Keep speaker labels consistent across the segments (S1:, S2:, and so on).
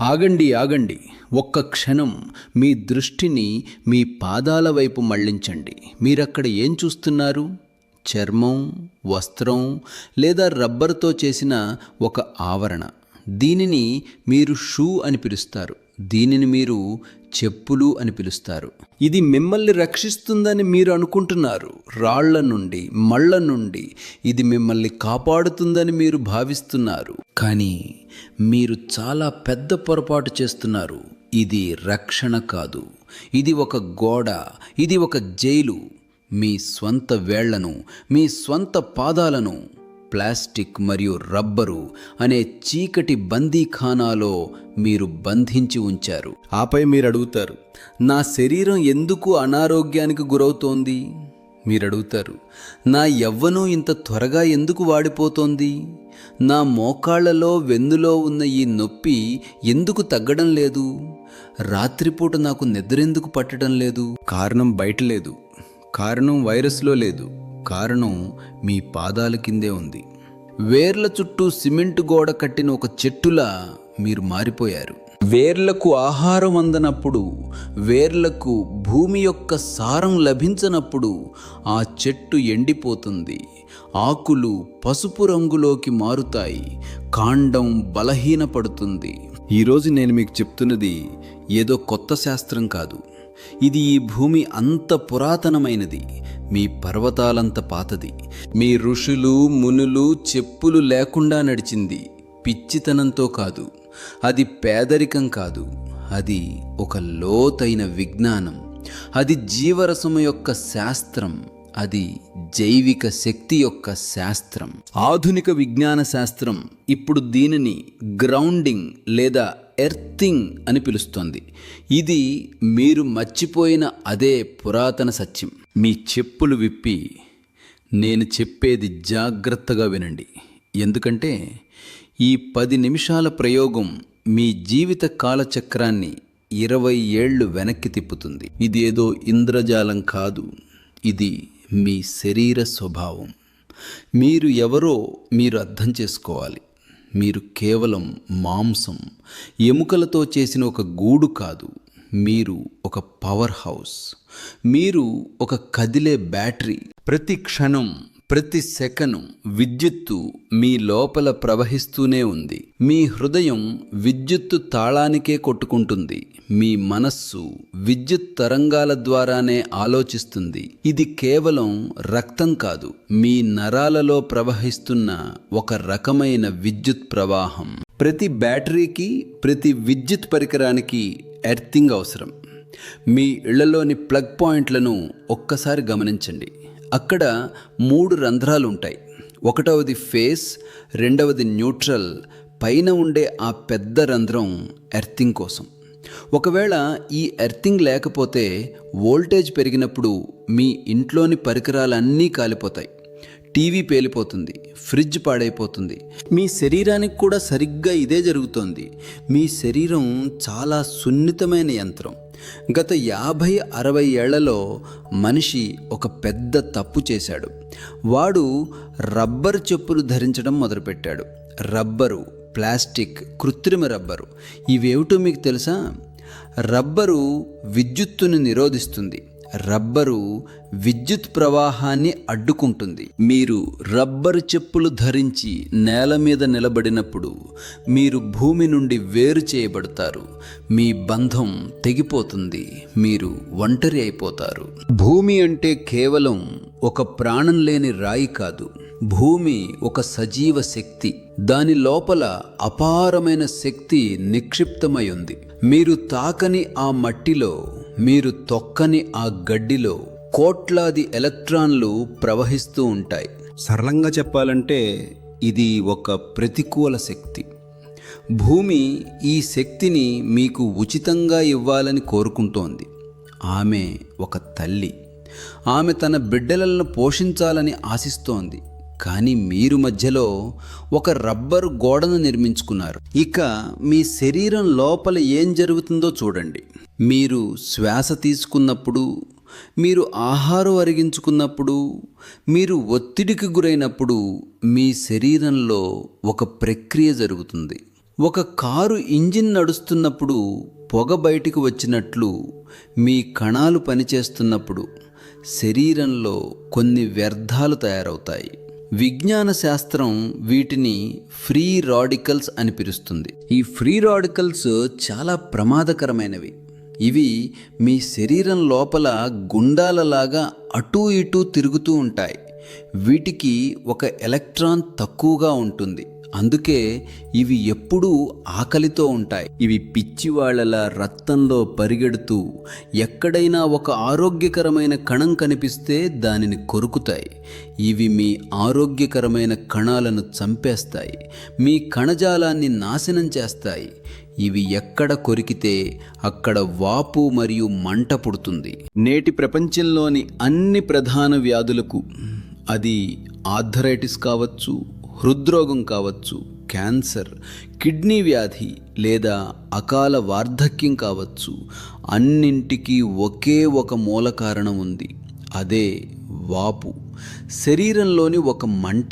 S1: ఆగండి ఆగండి, ఒక్క క్షణం మీ దృష్టిని మీ పాదాల వైపు మళ్లించండి. మీరక్కడ ఏం చూస్తున్నారు? చర్మం, వస్త్రం లేదా రబ్బరుతో చేసిన ఒక ఆవరణ. దీనిని మీరు షూ అని పిలుస్తారు, దీనిని మీరు చెప్పులు అని పిలుస్తారు. ఇది మిమ్మల్ని రక్షిస్తుందని మీరు అనుకుంటున్నారు. రాళ్ల నుండి, మళ్ళ నుండి ఇది మిమ్మల్ని కాపాడుతుందని మీరు భావిస్తున్నారు. కానీ మీరు చాలా పెద్ద పొరపాటు చేస్తున్నారు. ఇది రక్షణ కాదు, ఇది ఒక గోడ, ఇది ఒక జైలు. మీ స్వంత వేళ్లను, మీ స్వంత పాదాలను ప్లాస్టిక్ మరియు రబ్బరు అనే చీకటి బందీఖానాలో మీరు బంధించి ఉంచారు. ఆపై మీరు అడుగుతారు, నా శరీరం ఎందుకు అనారోగ్యానికి గురవుతోంది? మీరు అడుగుతారు, నా యవ్వనం ఇంత త్వరగా ఎందుకు వాడిపోతోంది? నా మోకాళ్లలో, వెన్నులో ఉన్న ఈ నొప్పి ఎందుకు తగ్గడం లేదు? రాత్రిపూట నాకు నిద్రెందుకు పట్టడం లేదు? కారణం బయట లేదు, కారణం వైరస్లో లేదు, కారణం మీ పాదాల కిందే ఉంది. వేర్ల చుట్టూ సిమెంట్ గోడ కట్టిన ఒక చెట్టులా మీరు మారిపోయారు. వేర్లకు ఆహారం అందనప్పుడు, వేర్లకు భూమి యొక్క సారం లభించనప్పుడు ఆ చెట్టు ఎండిపోతుంది. ఆకులు పసుపు రంగులోకి మారుతాయి, కాండం బలహీనపడుతుంది. ఈరోజు నేను మీకు చెప్తున్నది ఏదో కొత్త శాస్త్రం కాదు. ఇది ఈ భూమి అంత పురాతనమైనది, మీ పర్వతాలంత పాతది. మీ ఋషులు, మునులు చెప్పులు లేకుండా నడిచింది పిచ్చితనంతో కాదు, అది పేదరికం కాదు, అది ఒక లోతైన విజ్ఞానం. అది జీవరసము యొక్క శాస్త్రం, అది జైవిక శక్తి యొక్క శాస్త్రం. ఆధునిక విజ్ఞాన శాస్త్రం ఇప్పుడు దీనిని గ్రౌండింగ్ లేదా ఎర్తింగ్ అని పిలుస్తోంది. ఇది మీరు మర్చిపోయిన అదే పురాతన సత్యం. మీ చెప్పులు విప్పి నేను చెప్పేది జాగ్రత్తగా వినండి, ఎందుకంటే ఈ 10 నిమిషాల ప్రయోగం మీ జీవిత కాలచక్రాన్ని 20 ఏళ్లు వెనక్కి తిప్పుతుంది. ఇది ఏదో ఇంద్రజాలం కాదు, ఇది మీ శరీర స్వభావం. మీరు ఎవరో మీరు అర్థం చేసుకోవాలి. మీరు కేవలం మాంసం, ఎముకలతో చేసిన ఒక గూడు కాదు. మీరు ఒక పవర్ హౌస్, మీరు ఒక కదిలే బ్యాటరీ. ప్రతి క్షణం, ప్రతి సెకను విద్యుత్తు మీ లోపల ప్రవహిస్తూనే ఉంది. మీ హృదయం విద్యుత్తు తాళానికే కొట్టుకుంటుంది. మీ మనస్సు విద్యుత్ తరంగాల ద్వారానే ఆలోచిస్తుంది. ఇది కేవలం రక్తం కాదు, మీ నరాలలో ప్రవహిస్తున్న ఒక రకమైన విద్యుత్ ప్రవాహం. ప్రతి బ్యాటరీకి, ప్రతి విద్యుత్ పరికరానికి ఎర్తింగ్ అవసరం. మీ ఇళ్లలోని ప్లగ్ పాయింట్లను ఒక్కసారి గమనించండి. అక్కడ 3 రంధ్రాలు ఉంటాయి. ఒకటవది ఫేస్, రెండవది న్యూట్రల్, పైన ఉండే ఆ పెద్ద రంధ్రం ఎర్తింగ్ కోసం. ఒకవేళ ఈ ఎర్తింగ్ లేకపోతే వోల్టేజ్ పెరిగినప్పుడు మీ ఇంట్లోని పరికరాలన్నీ కాలిపోతాయి. టీవీ పేలిపోతుంది, ఫ్రిడ్జ్ పాడైపోతుంది. మీ శరీరానికి కూడా సరిగ్గా ఇదే జరుగుతోంది. మీ శరీరం చాలా సున్నితమైన యంత్రం. గత 50-60 ఏళ్లలో మనిషి ఒక పెద్ద తప్పు చేశాడు. వాడు రబ్బరు చెప్పులు ధరించడం మొదలుపెట్టాడు. రబ్బరు, ప్లాస్టిక్, కృత్రిమ రబ్బరు. ఇవేమిటో మీకు తెలుసా? రబ్బరు విద్యుత్తును నిరోధిస్తుంది. రబ్బరు విద్యుత్ ప్రవాహాన్ని అడ్డుకుంటుంది. మీరు రబ్బరు చెప్పులు ధరించి నేల మీద నిలబడినప్పుడు మీరు భూమి నుండి వేరు చేయబడతారు. మీ బంధం తెగిపోతుంది, మీరు ఒంటరి అయిపోతారు. భూమి అంటే కేవలం ఒక ప్రాణం లేని రాయి కాదు. భూమి ఒక సజీవ శక్తి. దాని లోపల అపారమైన శక్తి నిక్షిప్తమై ఉంది. మీరు తాకని ఆ మట్టిలో, మీరు తొక్కని ఆ గడ్డిలో కోట్లాది ఎలక్ట్రాన్లు ప్రవహిస్తూ ఉంటాయి. సరళంగా చెప్పాలంటే ఇది ఒక ప్రతికూల శక్తి. భూమి ఈ శక్తిని మీకు ఉచితంగా ఇవ్వాలని కోరుకుంటోంది. ఆమె ఒక తల్లి. ఆమె తన బిడ్డలను పోషించాలని ఆశిస్తోంది. కానీ మీరు మధ్యలో ఒక రబ్బరు గోడను నిర్మించుకున్నారు. ఇక మీ శరీరం లోపల ఏం జరుగుతుందో చూడండి. మీరు శ్వాస తీసుకున్నప్పుడు, మీరు ఆహారం అరిగించుకున్నప్పుడు, మీరు ఒత్తిడికి గురైనప్పుడు మీ శరీరంలో ఒక ప్రక్రియ జరుగుతుంది. ఒక కారు ఇంజిన్ నడుస్తున్నప్పుడు పొగ బయటికి వచ్చినట్లు మీ కణాలు పనిచేస్తున్నప్పుడు శరీరంలో కొన్ని వ్యర్థాలు తయారవుతాయి. విజ్ఞాన శాస్త్రం వీటిని ఫ్రీ రాడికల్స్ అని పిలుస్తుంది. ఈ ఫ్రీ రాడికల్స్ చాలా ప్రమాదకరమైనవి. ఇవి మీ శరీరం లోపల గుండాలలాగా అటూ ఇటూ తిరుగుతూ ఉంటాయి. వీటికి ఒక ఎలక్ట్రాన్ తక్కువగా ఉంటుంది. అందుకే ఇవి ఎప్పుడూ ఆకలితో ఉంటాయి. ఇవి పిచ్చివాళ్లలా రక్తంలో పరిగెడుతూ ఎక్కడైనా ఒక ఆరోగ్యకరమైన కణం కనిపిస్తే దానిని కొరుకుతాయి. ఇవి మీ ఆరోగ్యకరమైన కణాలను చంపేస్తాయి, మీ కణజాలాన్ని నాశనం చేస్తాయి. ఇవి ఎక్కడ కొరికితే అక్కడ వాపు మరియు మంట పుడుతుంది. నేటి ప్రపంచంలోని అన్ని ప్రధాన వ్యాధులకు, అది ఆర్థరైటిస్ కావచ్చు, హృద్రోగం కావచ్చు, క్యాన్సర్, కిడ్నీ వ్యాధి లేదా అకాల వార్ధక్యం కావచ్చు, అన్నింటికీ ఒకే ఒక మూల కారణం ఉంది. అదే వాపు. శరీరంలోని ఒక మంట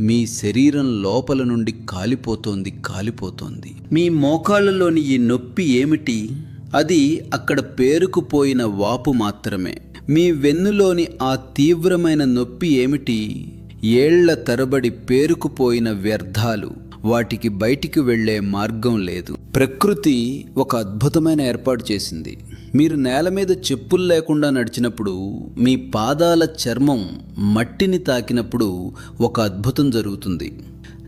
S1: మీ శరీరం లోపల నుండి కాలిపోతోంది. మీ మోకాళ్ళలోని ఈ నొప్పి ఏమిటి? అది అక్కడ పేరుకుపోయిన వాపు మాత్రమే. మీ వెన్నులోని ఆ తీవ్రమైన నొప్పి ఏమిటి? ఏళ్ల తరబడి పేరుకుపోయిన వ్యర్థాలు. వాటికి బయటికి వెళ్ళే మార్గం లేదు. ప్రకృతి ఒక అద్భుతమైన ఏర్పాటు చేసింది. మీరు నేల మీద చెప్పులు లేకుండా నడిచినప్పుడు మీ పాదాల చర్మం మట్టిని తాకినప్పుడు ఒక అద్భుతం జరుగుతుంది.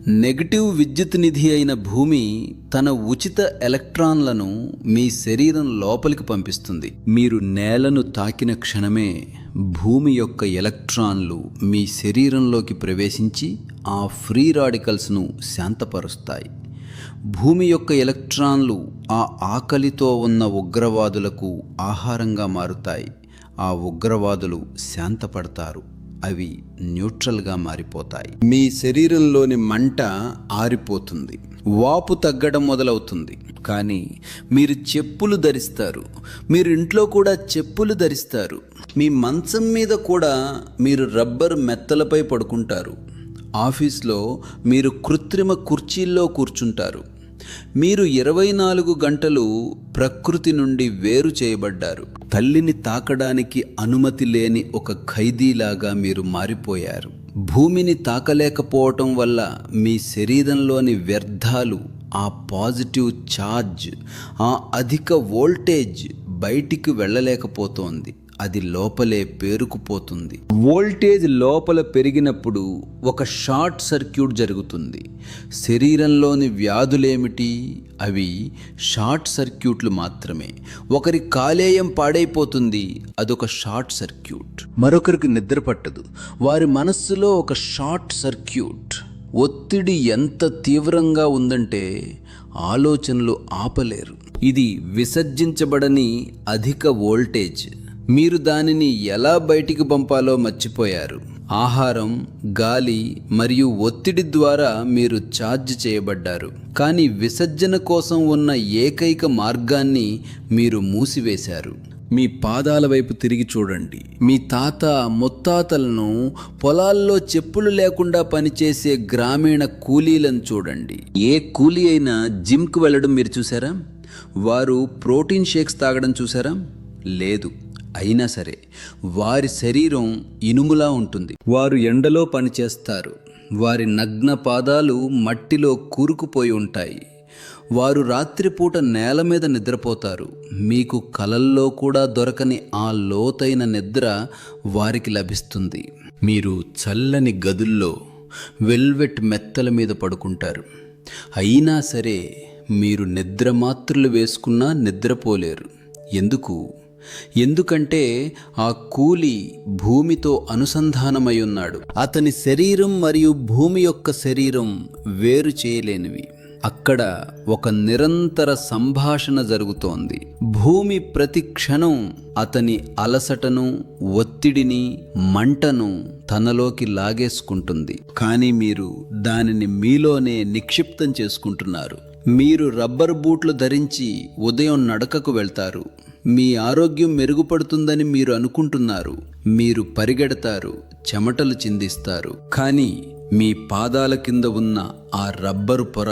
S1: నెగటివ్ విద్యుత్ నిధి అయిన భూమి తన ఉచిత ఎలక్ట్రాన్లను మీ శరీరం లోపలికి పంపిస్తుంది. మీరు నేలను తాకిన క్షణమే భూమి యొక్క ఎలక్ట్రాన్లు మీ శరీరంలోకి ప్రవేశించి ఆ ఫ్రీ రాడికల్స్ను శాంతపరుస్తాయి. భూమి యొక్క ఎలక్ట్రాన్లు ఆ ఆకలితో ఉన్న ఉగ్రవాదులకు ఆహారంగా మారుతాయి. ఆ ఉగ్రవాదులు శాంతపడతారు. అవి న్యూట్రల్గా మారిపోతాయి. మీ శరీరంలోని మంట ఆరిపోతుంది. వాపు తగ్గడం మొదలవుతుంది. కానీ మీరు చెప్పులు ధరిస్తారు. మీరు ఇంట్లో కూడా చెప్పులు ధరిస్తారు. మీ మంచం మీద కూడా మీరు రబ్బర్ మెత్తలపై పడుకుంటారు. ఆఫీస్లో మీరు కృత్రిమ కుర్చీల్లో కూర్చుంటారు. మీరు 24 గంటలు ప్రకృతి నుండి వేరు చేయబడ్డారు. తల్లిని తాకడానికి అనుమతి లేని ఒక ఖైదీలాగా మీరు మారిపోయారు. భూమిని తాకలేకపోవటం వల్ల మీ శరీరంలోని వ్యర్థాలు, ఆ పాజిటివ్ ఛార్జ్, ఆ అధిక వోల్టేజ్ బయటికి వెళ్ళలేకపోతోంది. అది లోపలే పేరుకుపోతుంది. వోల్టేజ్ లోపల పెరిగినప్పుడు ఒక షార్ట్ సర్క్యూట్ జరుగుతుంది. శరీరంలోని వ్యాధులేమిటి? అవి షార్ట్ సర్క్యూట్లు మాత్రమే. ఒకరి కాలేయం పాడైపోతుంది, అదొక షార్ట్ సర్క్యూట్. మరొకరికి నిద్ర పట్టదు, వారి మనస్సులో ఒక షార్ట్ సర్క్యూట్. ఒత్తిడి ఎంత తీవ్రంగా ఉందంటే ఆలోచనలు ఆపలేరు. ఇది విసర్జించబడని అధిక వోల్టేజ్. మీరు దానిని ఎలా బయటికి పంపాలో మర్చిపోయారు. ఆహారం, గాలి మరియు ఒత్తిడి ద్వారా మీరు ఛార్జ్ చేయబడ్డారు. కానీ విసర్జన కోసం ఉన్న ఏకైక మార్గాన్ని మీరు మూసివేశారు. మీ పాదాల వైపు తిరిగి చూడండి. మీ తాత ముత్తాతలను పొలాల్లో చెప్పులు లేకుండా పనిచేసే గ్రామీణ కూలీలను చూడండి. ఏ కూలీ అయినా జిమ్కి వెళ్ళడం మీరు చూసారా? వారు ప్రోటీన్ షేక్స్ తాగడం చూసారా? లేదు. అయినా సరే వారి శరీరం ఇనుములా ఉంటుంది. వారు ఎండలో పనిచేస్తారు. వారి నగ్న పాదాలు మట్టిలో కూరుకుపోయి ఉంటాయి. వారు రాత్రిపూట నేల మీద నిద్రపోతారు. మీకు కలల్లో కూడా దొరకని ఆ లోతైన నిద్ర వారికి లభిస్తుంది. మీరు చల్లని గదుల్లో వెల్వెట్ మెత్తల మీద పడుకుంటారు. అయినా సరే మీరు నిద్ర మాత్రలు వేసుకున్నా నిద్రపోలేరు. ఎందుకంటే ఆ కూలి భూమితో అనుసంధానమై ఉన్నాడు. అతని శరీరం మరియు భూమి యొక్క శరీరం వేరు చేయలేనివి. అక్కడ ఒక నిరంతర సంభాషణ జరుగుతోంది. భూమి ప్రతి క్షణం అతని అలసటను, ఒత్తిడిని, మంటను తనలోకి లాగేసుకుంటుంది. కానీ మీరు దానిని మీలోనే నిక్షిప్తం చేసుకుంటున్నారు. మీరు రబ్బర్ బూట్లు ధరించి ఉదయం నడకకు వెళ్తారు. మీ ఆరోగ్యం మెరుగుపడుతుందని మీరు అనుకుంటున్నారు. మీరు పరిగెడతారు, చెమటలు చిందిస్తారు. కానీ మీ పాదాల కింద ఉన్న ఆ రబ్బరు పొర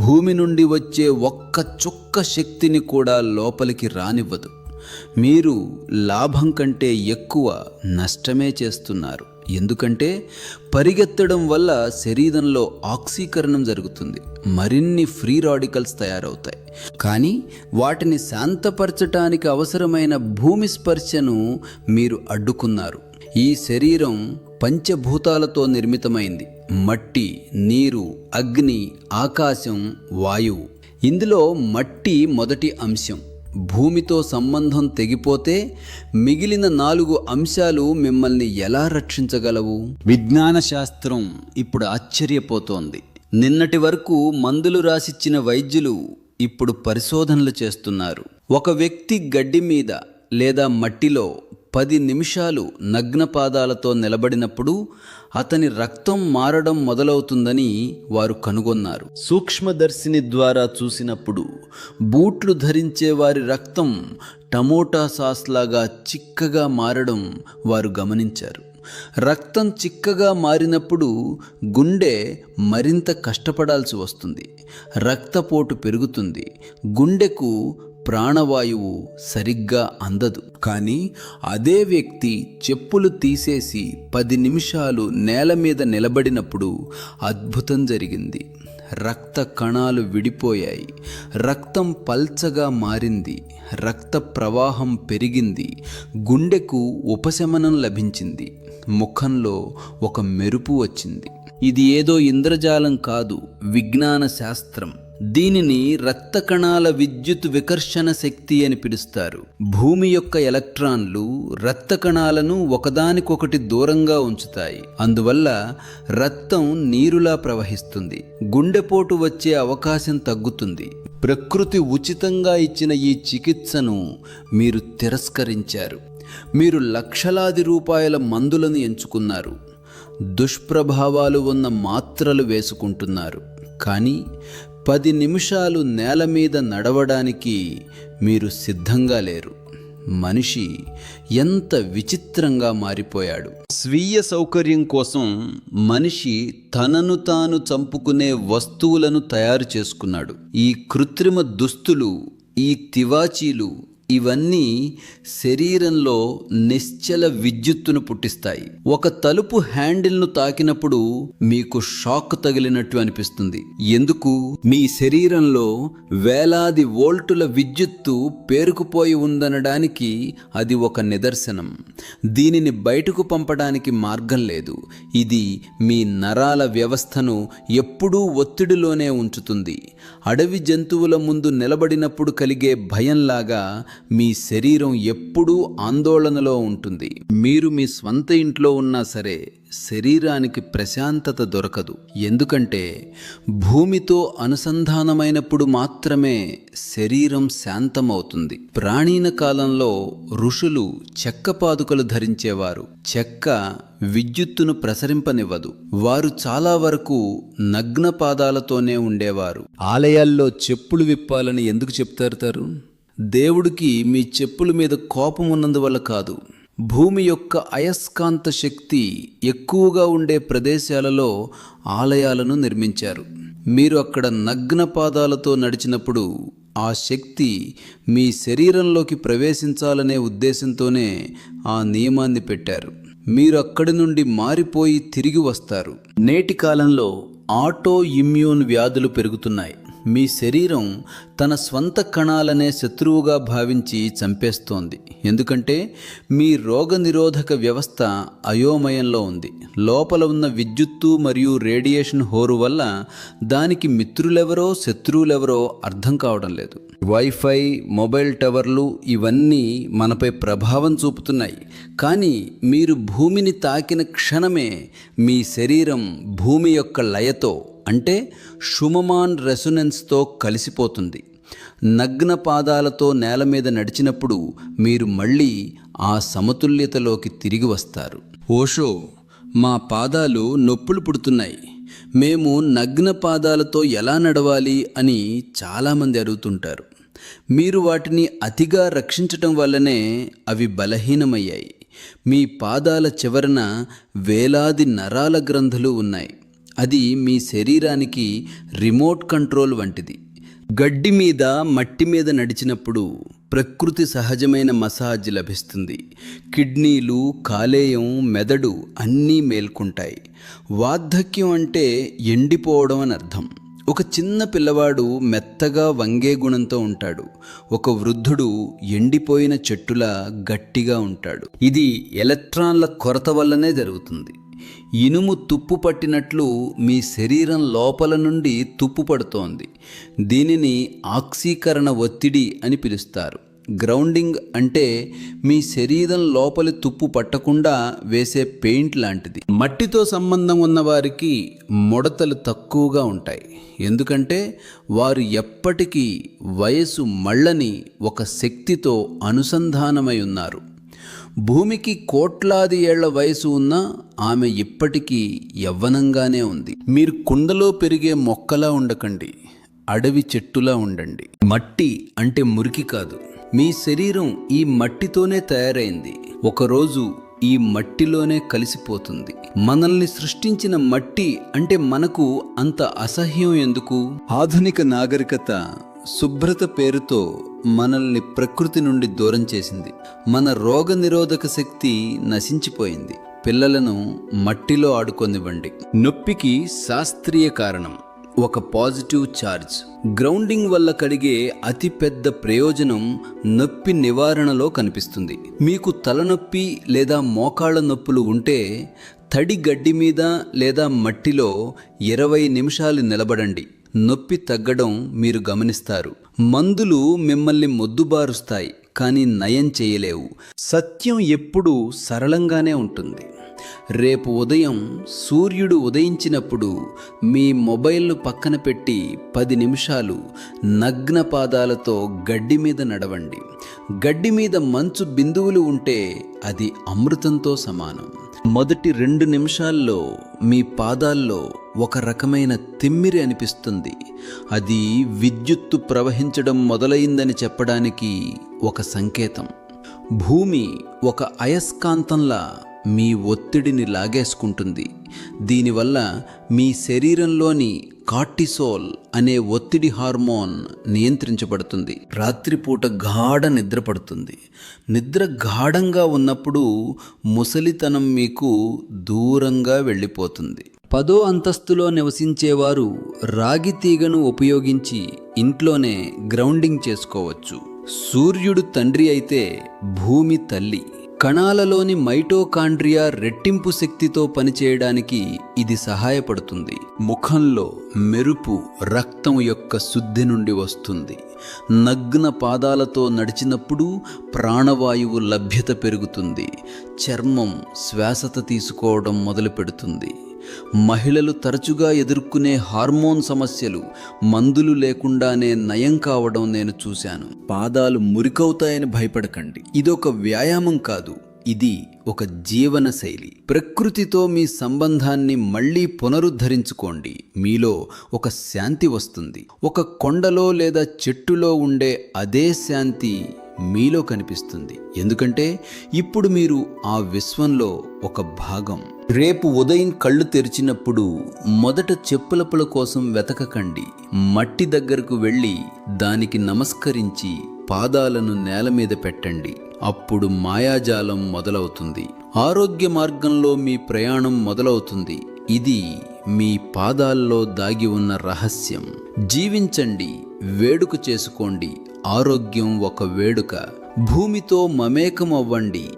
S1: భూమి నుండి వచ్చే ఒక్క చుక్క శక్తిని కూడా లోపలికి రానివ్వదు. మీరు లాభం కంటే ఎక్కువ నష్టమే చేస్తున్నారు. ఎందుకంటే పరిగెత్తడం వల్ల శరీరంలో ఆక్సీకరణం జరుగుతుంది, మరిన్ని ఫ్రీ రాడికల్స్ తయారవుతాయి. కానీ వాటిని శాంతపరచటానికి అవసరమైన భూమి స్పర్శను మీరు అడ్డుకున్నారు. ఈ శరీరం పంచభూతాలతో నిర్మితమైంది: మట్టి, నీరు, అగ్ని, ఆకాశం, వాయువు. ఇందులో మట్టి మొదటి అంశం. భూమితో సంబంధం తెగిపోతే మిగిలిన 4 అంశాలు మిమ్మల్ని ఎలా రక్షించగలవు? విజ్ఞాన శాస్త్రం ఇప్పుడు ఆశ్చర్యపోతోంది. నిన్నటి వరకు మందులు రాసిచ్చిన వైద్యులు ఇప్పుడు పరిశోధనలు చేస్తున్నారు. ఒక వ్యక్తి గడ్డి మీద లేదా మట్టిలో 10 నిమిషాలు నగ్న పాదాలతో నిలబడినప్పుడు అతని రక్తం మారడం మొదలవుతుందని వారు కనుగొన్నారు. సూక్ష్మదర్శిని ద్వారా చూసినప్పుడు బూట్లు ధరించే వారి రక్తం టమోటా సాస్ లాగా చిక్కగా మారడం వారు గమనించారు. రక్తం చిక్కగా మారినప్పుడు గుండె మరింత కష్టపడాల్సి వస్తుంది, రక్తపోటు పెరుగుతుంది, గుండెకు ప్రాణవాయువు సరిగ్గా అందదు. కానీ అదే వ్యక్తి చెప్పులు తీసేసి 10 నిమిషాలు నేల మీద నిలబడినప్పుడు అద్భుతం జరిగింది. రక్త కణాలు విడిపోయాయి, రక్తం పల్చగా మారింది, రక్త ప్రవాహం పెరిగింది, గుండెకు ఉపశమనం లభించింది, ముఖంలో ఒక మెరుపు వచ్చింది. ఇది ఏదో ఇంద్రజాలం కాదు, విజ్ఞాన శాస్త్రం. దీనిని రక్త కణాల విద్యుత్ వికర్షణ శక్తి అని పిలుస్తారు. భూమి యొక్క ఎలక్ట్రాన్లు రక్త కణాలను ఒకదానికొకటి దూరంగా ఉంచుతాయి. అందువల్ల రక్తం నీరులా ప్రవహిస్తుంది, గుండెపోటు వచ్చే అవకాశం తగ్గుతుంది. ప్రకృతి ఉచితంగా ఇచ్చిన ఈ చికిత్సను మీరు తిరస్కరించారు. మీరు లక్షలాది రూపాయల మందులను ఎంచుకున్నారు, దుష్ప్రభావాలు ఉన్న మాత్రలు వేసుకుంటున్నారు. కానీ 10 నిమిషాలు నేల మీద నడవడానికి మీరు సిద్ధంగా లేరు. మనిషి ఎంత విచిత్రంగా మారిపోయాడు. స్వీయ సౌకర్యం కోసం మనిషి తనను తాను చంపుకునే వస్తువులను తయారు చేసుకున్నాడు. ఈ కృత్రిమ దుస్తులు, ఈ తివాచీలు, ఇవన్నీ శరీరంలో నిశ్చల విద్యుత్తును పుట్టిస్తాయి. ఒక తలుపు హ్యాండిల్ను తాకినప్పుడు మీకు షాక్ తగిలినట్టు అనిపిస్తుంది. ఎందుకు? మీ శరీరంలో వేలాది వోల్టుల విద్యుత్తు పేరుకుపోయి ఉందనడానికి అది ఒక నిదర్శనం. దీనిని బయటకు పంపడానికి మార్గం లేదు. ఇది మీ నరాల వ్యవస్థను ఎప్పుడూ ఒత్తిడిలోనే ఉంచుతుంది. అడవి జంతువుల ముందు నిలబడినప్పుడు కలిగే భయంలాగా మీ శరీరం ఎప్పుడూ ఆందోళనలో ఉంటుంది. మీరు మీ స్వంత ఇంట్లో ఉన్నా సరే శరీరానికి ప్రశాంతత దొరకదు. ఎందుకంటే భూమితో అనుసంధానమైనప్పుడు మాత్రమే శరీరం శాంతమవుతుంది. ప్రాచీన కాలంలో ఋషులు చెక్క పాదుకలు ధరించేవారు. చెక్క విద్యుత్తును ప్రసరింపనివ్వదు. వారు చాలా వరకు నగ్న పాదాలతోనే ఉండేవారు. ఆలయాల్లో చెప్పులు విప్పాలని ఎందుకు చెప్తారు? దేవుడికి మీ చెప్పుల మీద కోపం ఉన్నందువల్ల కాదు. భూమి యొక్క అయస్కాంత శక్తి ఎక్కువగా ఉండే ప్రదేశాలలో ఆలయాలను నిర్మించారు. మీరు అక్కడ నగ్న పాదాలతో నడిచినప్పుడు ఆ శక్తి మీ శరీరంలోకి ప్రవేశించాలనే ఉద్దేశంతోనే ఆ నియమాన్ని పెట్టారు. మీరు అక్కడి నుండి మారిపోయి తిరిగి వస్తారు. నేటి కాలంలో ఆటో ఇమ్యూన్ వ్యాధులు పెరుగుతున్నాయి. మీ శరీరం తన స్వంత కణాలనే శత్రువుగా భావించి చంపేస్తోంది. ఎందుకంటే మీ రోగనిరోధక వ్యవస్థ అయోమయంలో ఉంది. లోపల ఉన్న విద్యుత్తు మరియు రేడియేషన్ హోరు వల్ల దానికి మిత్రులెవరో శత్రువులెవరో అర్థం కావడం లేదు. వైఫై, మొబైల్ టవర్లు ఇవన్నీ మనపై ప్రభావం చూపుతున్నాయి. కానీ మీరు భూమిని తాకిన క్షణమే మీ శరీరం భూమి యొక్క లయతో, అంటే షుమమాన్ రెసొనెన్స్తో కలిసిపోతుంది. నగ్న పాదాలతో నేల మీద నడిచినప్పుడు మీరు మళ్ళీ ఆ సమతుల్యతలోకి తిరిగి వస్తారు. ఓషో, మా పాదాలు నొప్పులు పుడుతున్నాయి, మేము నగ్న పాదాలతో ఎలా నడవాలి అని చాలామంది అడుగుతుంటారు. మీరు వాటిని అతిగా రక్షించటం వల్లనే అవి బలహీనమయ్యాయి. మీ పాదాల చివరన వేలాది నరాల గ్రంథులు ఉన్నాయి. అది మీ శరీరానికి రిమోట్ కంట్రోల్ వంటిది. గడ్డి మీద, మట్టి మీద నడిచినప్పుడు ప్రకృతి సహజమైన మసాజ్ లభిస్తుంది. కిడ్నీలు, కాలేయం, మెదడు అన్నీ మేల్కొంటాయి. వార్ధక్యం అంటే ఎండిపోవడం అని అర్థం. ఒక చిన్న పిల్లవాడు మెత్తగా వంగే గుణంతో ఉంటాడు. ఒక వృద్ధుడు ఎండిపోయిన చెట్టులా గట్టిగా ఉంటాడు. ఇది ఎలక్ట్రాన్ల కొరత వల్లనే జరుగుతుంది. ఇనుము తుప్పు పట్టినట్లు మీ శరీరం లోపల నుండి తుప్పు పడుతోంది. దీనిని ఆక్సీకరణ ఒత్తిడి అని పిలుస్తారు. గ్రౌండింగ్ అంటే మీ శరీరం లోపలి తుప్పు పట్టకుండా వేసే పెయింట్ లాంటిది. మట్టితో సంబంధం ఉన్నవారికి ముడతలు తక్కువగా ఉంటాయి. ఎందుకంటే వారు ఎప్పటికీ వయసు మళ్ళని ఒక శక్తితో అనుసంధానమై ఉన్నారు. భూమికి కోట్లాది ఏళ్ల వయసు ఉన్నా ఆమె ఇప్పటికీ యవ్వనంగానే ఉంది. మీరు కుండలో పెరిగే మొక్కలా ఉండకండి, అడవి చెట్టులా ఉండండి. మట్టి అంటే మురికి కాదు. మీ శరీరం ఈ మట్టితోనే తయారైంది. ఒకరోజు ఈ మట్టిలోనే కలిసిపోతుంది. మనల్ని సృష్టించిన మట్టి అంటే మనకు అంత అసహ్యం ఎందుకు? ఆధునిక నాగరికత శుభ్రత పేరుతో మనల్ని ప్రకృతి నుండి దూరం చేసింది. మన రోగనిరోధక శక్తి నశించిపోయింది. పిల్లలను మట్టిలో ఆడుకొనివ్వండి. నొప్పికి శాస్త్రీయ కారణం ఒక పాజిటివ్ ఛార్జ్. గ్రౌండింగ్ వల్ల కలిగే అతిపెద్ద ప్రయోజనం నొప్పి నివారణలో కనిపిస్తుంది. మీకు తలనొప్పి లేదా మోకాళ్ళ నొప్పులు ఉంటే తడి గడ్డి మీద లేదా మట్టిలో 20 నిమిషాలు నిలబడండి. నొప్పి తగ్గడం మీరు గమనిస్తారు. మందులు మిమ్మల్ని మొద్దుబారుస్తాయి, కానీ నయం చేయలేవు. సత్యం ఎప్పుడూ సరళంగానే ఉంటుంది. రేపు ఉదయం సూర్యుడు ఉదయించినప్పుడు మీ మొబైల్ను పక్కన పెట్టి 10 నిమిషాలు నగ్న పాదాలతో గడ్డి మీద నడవండి. గడ్డి మీద మంచు బిందువులు ఉంటే అది అమృతంతో సమానం. మొదటి 2 నిమిషాల్లో మీ పాదాల్లో ఒక రకమైన తిమ్మిరి అనిపిస్తుంది. అది విద్యుత్తు ప్రవహించడం మొదలైందని చెప్పడానికి ఒక సంకేతం. భూమి ఒక అయస్కాంతంలా మీ ఒత్తిడిని లాగేసుకుంటుంది. దీనివల్ల మీ శరీరంలోని కార్టిసోల్ అనే ఒత్తిడి హార్మోన్ నియంత్రించబడుతుంది. రాత్రిపూట గాఢ నిద్ర పడుతుంది. నిద్ర గాఢంగా ఉన్నప్పుడు ముసలితనం మీకు దూరంగా వెళ్ళిపోతుంది. 10వ అంతస్తులో నివసించేవారు రాగి తీగను ఉపయోగించి ఇంట్లోనే గ్రౌండింగ్ చేసుకోవచ్చు. సూర్యుడు తండ్రి అయితే భూమి తల్లి. కణాలలోని మైటోకాండ్రియా రెట్టింపు శక్తితో పనిచేయడానికి ఇది సహాయపడుతుంది. ముఖంలో మెరుపు రక్తం యొక్క శుద్ధి నుండి వస్తుంది. నగ్న పాదాలతో నడిచినప్పుడు ప్రాణవాయువు లభ్యత పెరుగుతుంది. చర్మం శ్వాసత తీసుకోవడం మొదలుపెడుతుంది. మహిళలు తరచుగా ఎదుర్కొనే హార్మోన్ సమస్యలు మందులు లేకుండానే నయం కావడం నేను చూశాను. పాదాలు మురికవుతాయని భయపడకండి. ఇదొక వ్యాయామం కాదు, ఇది ఒక జీవన శైలి. ప్రకృతితో మీ సంబంధాన్ని మళ్ళీ పునరుద్ధరించుకోండి. మీలో ఒక శాంతి వస్తుంది. ఒక కొండలో లేదా చెట్టులో ఉండే అదే శాంతి మీలో కనిపిస్తుంది. ఎందుకంటే ఇప్పుడు మీరు ఆ విశ్వంలో ఒక భాగం. రేపు ఉదయం కళ్ళు తెరిచినప్పుడు మొదట చెప్పులపుల కోసం వెతకకండి. మట్టి దగ్గరకు వెళ్ళి దానికి నమస్కరించి పాదాలను నేల మీద పెట్టండి. అప్పుడు మాయాజాలం మొదలవుతుంది. ఆరోగ్య మార్గంలో మీ ప్రయాణం మొదలవుతుంది. ఇది మీ పాదాల్లో దాగి ఉన్న రహస్యం. జీవించండి, వేడుక చేసుకోండి. ఆరోగ్యం ఒక వేడుక. భూమితో మమేకం అవ్వండి.